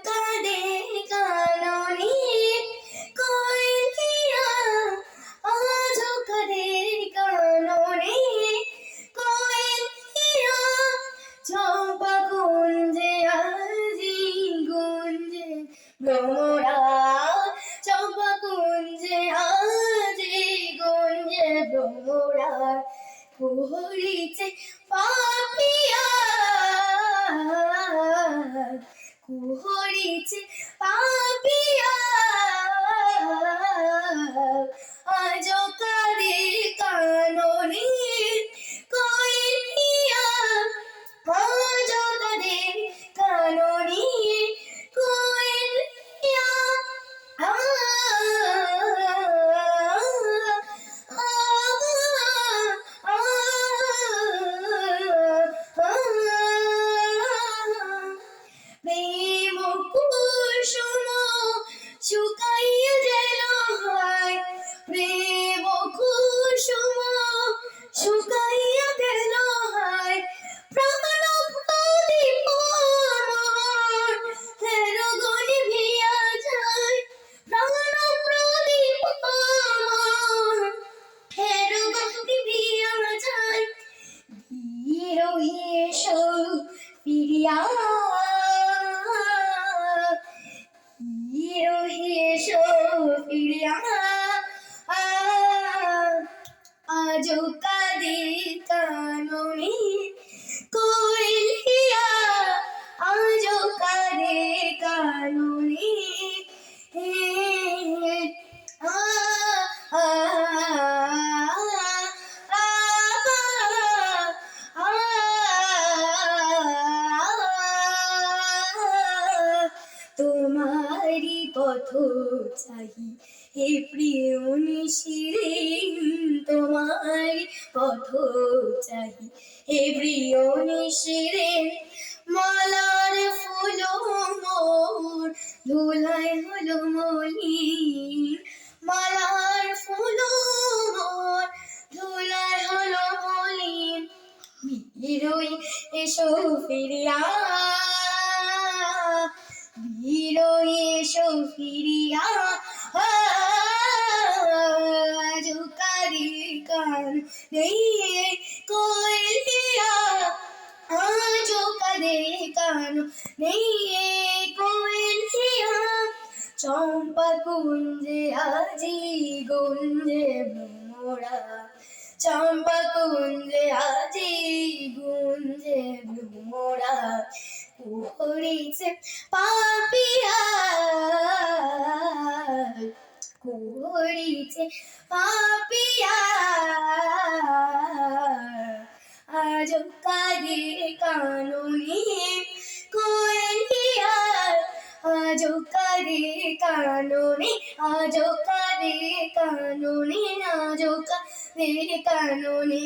কাঁদে কাননে কোয়েলিয়া, আজ কাঁদে কাননে কোয়েলিয়া, চম্পা গুঞ্জে আজি গুঞ্জে ভ্রমরা, চম্পা গুঞ্জে আজি গুঞ্জে ভ্রমরা, কুহরিছে পাপিয়া, কুহরিছে পাপিয়া, আজ কাঁদে কাননে কোয়েলিয়া, আজ কাঁদে কাননে কোয়েলিয়া, প্রেম কুসুম শুকাইয়া গেল হায়, প্রেম কুসুম শুকাইয়া গেল হায়, প্রাণ প্রদীপ আমার হের গনি ভিয়া যায়, প্রাণ প্রদীপ আমার হের গনি ভিয়া যায়, হিরো ফিরিয়া, হিরো ফিরিয়া, আজ কাঁদে কাননে কোয়েলিয়া, আজ কাঁদে কাননে তোমারি পথ চাহি হে প্রিয় নিশিরেন, তোমারি পথ চাহি হে প্রিয় নিশিরেন, মালার ফুল মোর ধুলাই হলো মলিন, মালার ফুল মোর ধুলাই হলো মলিন, হিরোই এসো ফিরিয়া, হিরোই এসো ফিরিয়া, আজ কাঁদে কাননে কোয়েলিয়া, আজ কাঁদে কাননে কোয়েলিয়া, চম্পা কুঞ্জে আজি গুঞ্জে ভ্রমরা, চম্পা কুঞ্জে আজি গুঞ্জে ভ্রমরা, কুহরিছে পাপিয়া, কুহরিছে পাপিয়া, আজ কাঁদে কাননে কোয়েলিয়া, আজ কাঁদে কাননে, আজ কাঁদে কাননে, আজ কাঁদে কাননে।